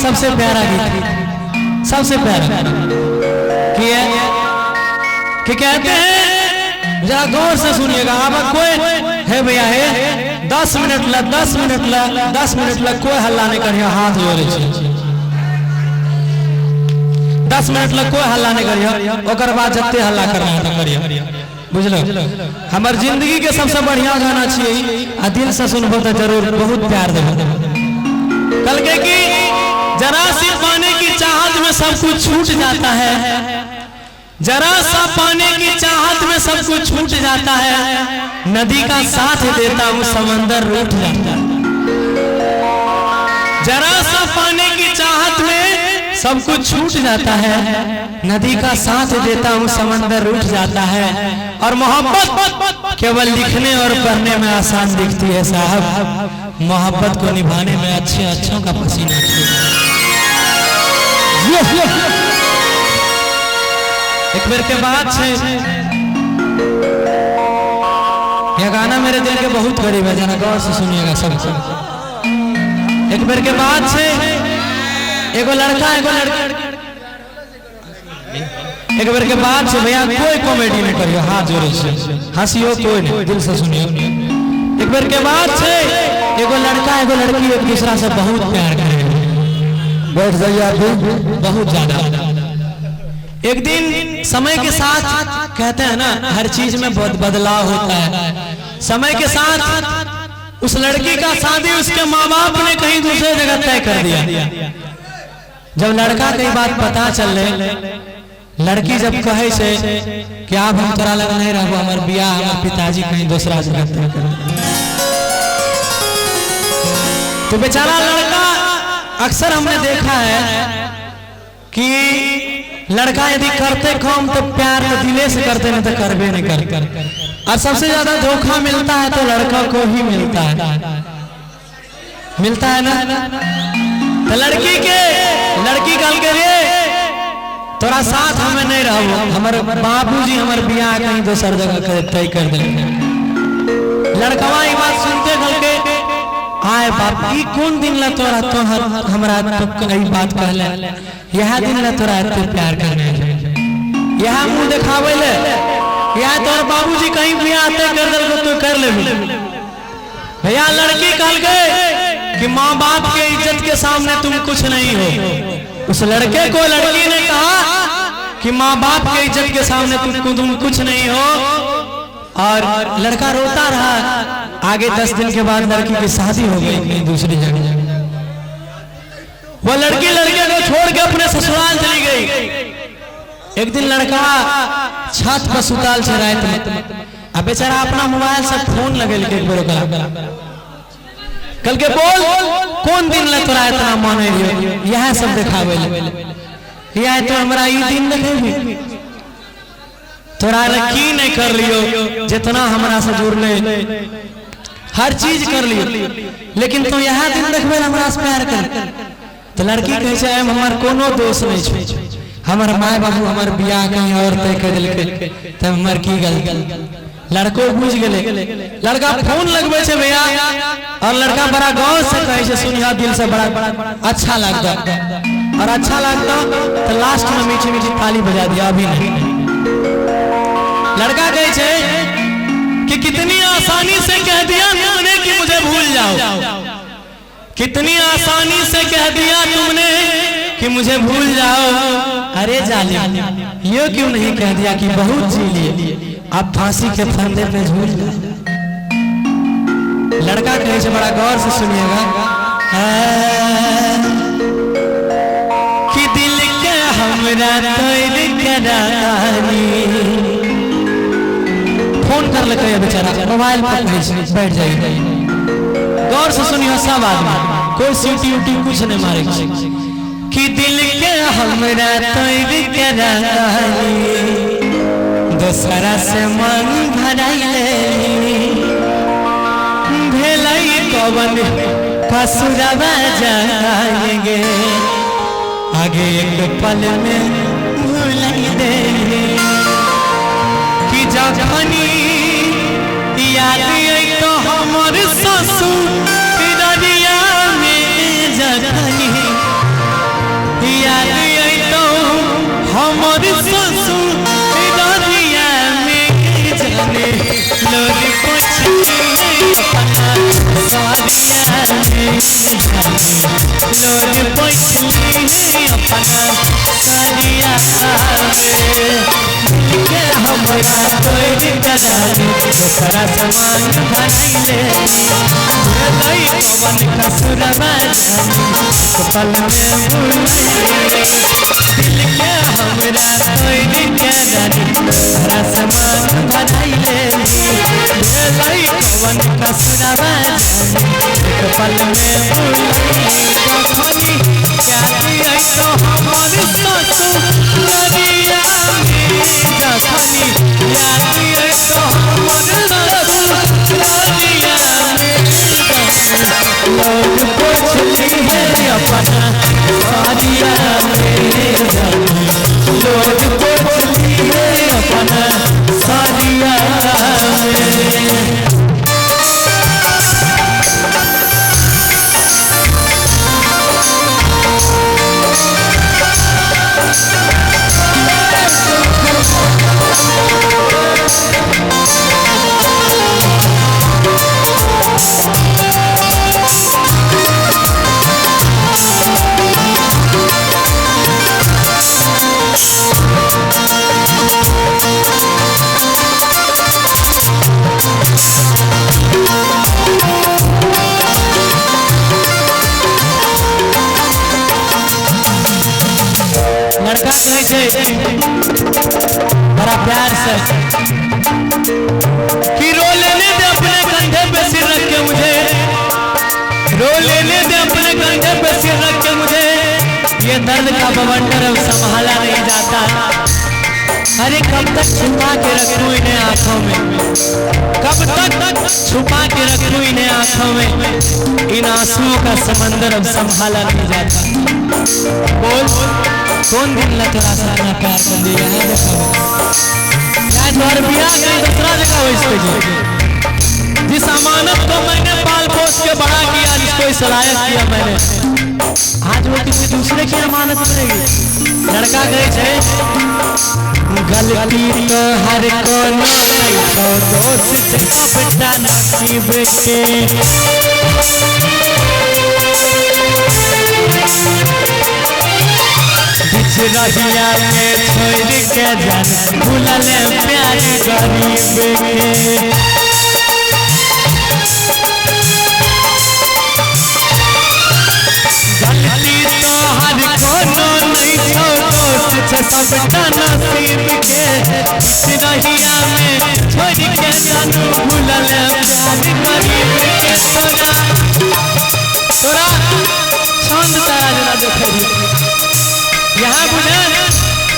सबसे प्यारा गीत, सबसे प्यारा कि कहते हैं, जरा गौर से सुनिएगा। अब कोई है भैया है 10 मिनट ला 10 मिनट ला 10 मिनट ला कोई हल्ला नहीं करिए, हाथ जोड़े 10 मिनट ला कोई हल्ला नहीं करिए, ओकर बाद जत्ते हल्ला करना है करिए, बुझलो। हमार जिंदगी के सबसे बढ़िया गाना चाहिए, आ दिल से सुनबो तो जरूर बहुत प्यार देबो। कल के कि जरा सी पाने की चाहत में सब कुछ छूट जाता है, जरा सा पाने की चाहत में सब कुछ छूट जाता है, नदी का साथ देता हूँ समंदर रूठ जाता है। जरा सा पाने की चाहत में सब कुछ छूट जाता है, नदी का साथ देता हूँ समंदर रूठ जाता है। और मोहब्बत केवल लिखने और पढ़ने में आसान दिखती है साहब, मोहब्बत को निभाने में अच्छे अच्छों का पसीना छूटता है। एक बार के बाद से यह गाना मेरे दिल के बहुत करीब है, जरा गौर से सुनिएगा सब। एक बार के बाद से एगो लड़का एगो लड़की, एक बार के बाद से भैया कोई कॉमेडी नहीं करियो, हाथ जोड़े से हंसियो कोई नहीं, दिल से सुनियो। एक बार के बाद से एगो लड़का एगो लड़की एक दूसरा से बहुत प्यार करे, बैठ जाइए आप बहुत ज्यादा। एक दिन समय के साथ कहते हैं ना, हर चीज में बदलाव होता है। समय के साथ उस लड़की का शादी उसके माँ बाप ने कहीं दूसरे जगह तय कर दिया। जब लड़का की बात पता चल रहे, लड़की जब कहे से कि आप हम तोरा लग नहीं रहो, हमार बियाह हमारे पिताजी कहीं दूसरा जगह तय कर, तो बेचारा लड़का, अक्सर हमने देखा है कि लड़का यदि करते कम तो प्यार तो दिले से करते, नहीं तो करबे नहीं करते। और सबसे ज्यादा धोखा मिलता है तो लड़का को ही मिलता है ना। तो लड़की कल के रे तोरा साथ हमें नहीं रहो, हमारे बाबूजी हमारे बियाह कहीं दूसर जगह तय कर देंगे। लड़कवा ये बात सुनते कल के आए बाप, ई कौन दिन ला तोरा तो हमरा तो कई बात कहले, यह दिन ला तोरा इतने प्यार करने, यह मुंह दिखावे ले, यह तोर बाबूजी कहीं बियाह तय कर दल तो कर ले भैया। लड़की कल गए कि माँ बाप के इज्जत के सामने तुम कुछ नहीं हो। उस लड़के को लड़की ने कहा कि माँ बाप के इज्जत के सामने तुम कुछ नहीं हो, और लड़का रोता रहा। आगे 10 दिन के बाद लड़की की शादी हो गई कहीं दूसरी जगह। वो लड़की लड़के को छोड़ के अपने ससुराल चली गई। एक दिन लड़का छत पर सुताल से रात में, अब बेचारा अपना मोबाइल से फोन लगेल के कल के बोल कौन दिन ला तोरा इतना माने लियो, यह सब दिखावे यह तो हमरा ई दिन देखेबी, तोरा की नहीं कर लियो, जितना हमरा से जुड़ले हर चीज कर लियो, लेकिन तो यह दिन देखबे हमरा से प्यार कर। तो लड़की कहे छै हमार कोनो दोष नहीं छै, हमार माय बाबू हमार बियाह कहीं और तय कर देलके, तब हमार की गलती। लड़को बुझ गेले, लड़का फोन लगबे छै भैया, और लड़का बड़ा गौर से कहे छै सुनिया दिल से बड़ा अच्छा लगता, और अच्छा लगता तो लास्ट में मीठी मीठी ताली बजा दिया। अभी नहीं, लड़का कहे छै कि कितनी आसानी से कह दिया तुमने कि मुझे भूल जाओ, कितनी आसानी से कह दिया तुमने कि मुझे भूल जाओ। अरे जालिम, ये क्यों नहीं कह दिया कि बहुत जी लिए, आप फांसी के फंदे पे झूल जाओ। लड़का कहे से बड़ा गौर से सुनिएगा कि दिल के हमरा तोड़ करानी, फोन कर ले बेचारा मोबाइल पर बैठ जाएगा। गौर से सुनिए सब आदमी, कोई सीटी उटी कुछ नहीं मारेगा। कि दिल के हमरा तोड़ करानी, दूसरा से मन भराइले, भेलई कवन कसुरवा जाएंगे, आगे एक पल में भूल देंगे। कि जखनी याद आई तो हमर ससुर में जखनी हमरा कोई कदानी दोसरा समान भइले लई कवन कसुरबा जानी पल में भूलैले दिल के हमरा कोई कदानी दोसरा समान भइले लई कवन कसुरबा जानी पल में भूलैले कखनी प्यारी है तो हमर ससुरिया में जखनी प्यारी है तो हमर ससुरिया में लोग पूछती है अपना सारिया में लोग पूछती है अपना सारिया में लड़का कहे बड़ा प्यार से कि रो लेने दे अपने कंधे पे सिर रख के मुझे, रो लेने दे अपने कंधे पे सिर रख के मुझे, ये दर्द का बवंडर अब संभाला नहीं जाता। अरे कब तक छुपा के रखूं इन्हें आंखों में, कब तक छुपा के रखूं इन्हें आंखों में, इन आंसुओं का समंदर अब संभाला नहीं जाता। बोल कौन दिन ला तेरा सारा प्यार कर दिया है, देखो या द्वार बियाह कहीं दूसरा जगह हो इसको, जिस अमानत को मैंने पाल पोस के बड़ा किया, जिसको इस लायक किया मैंने, आज वो किसी दूसरे की अमानत करेगी। लड़का गए थे गलती तो हर को नहीं तो दोस्त अपना नसीब के, रहिया में छोड़ के जान भूलले प्यारी गरीब के, गलती तो हर कोनो नहीं छो दोस्त सबका नसीब के, रहिया में छोड़ के जान भूलले प्यारी गरीब के। तोरा चांद तारा जरा देखी यहाँ बुझा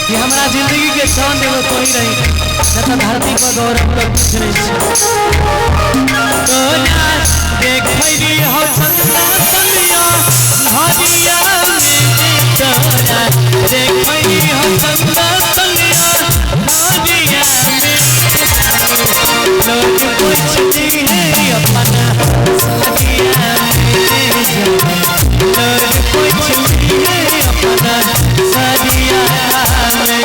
कि हमारा जिंदगी के चांद एगो तो ही रही, न धरती पर गौरव तक कुछ नहीं। तोरा देखली हो चंदा तलिया हरिया में, तोरा देखली हो चंदा तलिया हरिया में, लोग पूछती है अपना सारिया में, लोग पूछती है अपना सारिया में।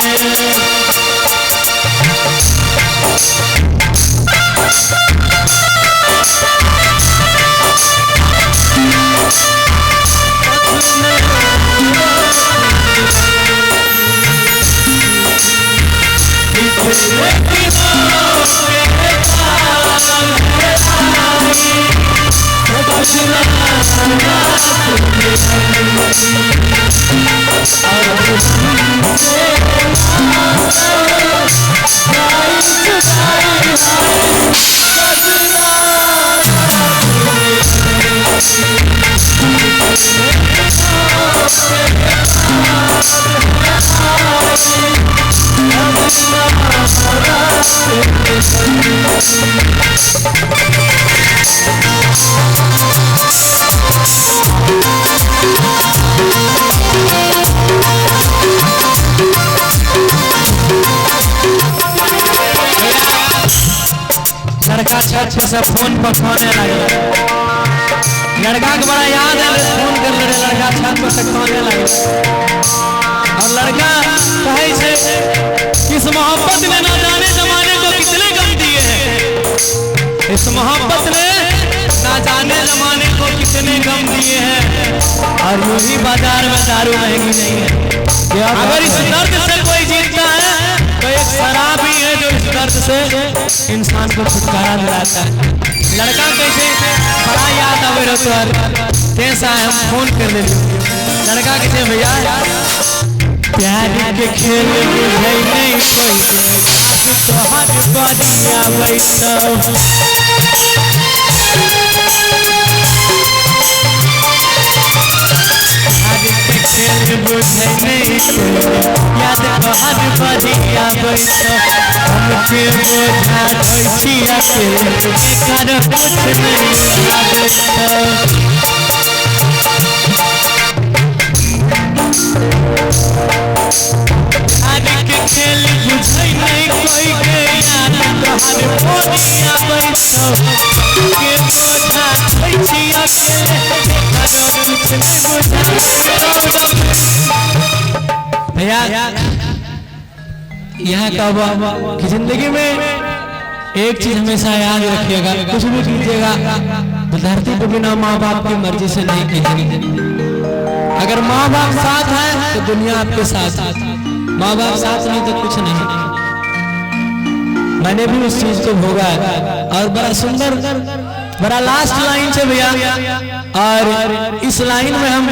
लड़का छत पर से फोन पर खाने लगे, लड़का के बड़ा याद है, फोन कर ले, लड़का छत पर से खाने लगे, और लड़का कहे से इस मोहब्बत ने ना जाने जमाने को कितने गम दिए हैं, इस मोहब्बत ने ना जाने जमाने को कितने गम दिए हैं, और यूं ही बाजार में दारू महंगी नहीं है। अगर इस दर्द से कोई जीतता है तो एक शराबी है जो इस दर्द से इंसान को छुटकारा दिलाता है। लड़का कैसे बड़ा याद आवे रहो कैसा है हम फोन कर दे लड़का कैसे भैया प्यार के खेल बुझे नहीं कोई तोहर बनिया बैठो खेल बुझे नहीं याद तोहर बनिया बैठो हमके बोझा ढोइया के कर कुछ नहीं आबे खेल बुझे नहीं कोई के याद तोहर बनिया बैठो के बोझा ढोइया के कर कुछ नहीं बुझा भैया यहाँ का कि जिंदगी में एक चीज हमेशा याद रखिएगा कुछ भी कीजिएगा धरती पर बिना माँ बाप की मर्जी से नहीं कीजिएगा। अगर माँ बाप साथ है तो दुनिया आपके साथ है, माँ बाप साथ नहीं तो कुछ नहीं। मैंने भी उस चीज को भोगा है और बड़ा सुंदर बड़ा लास्ट लाइन से भैया और इस लाइन में हम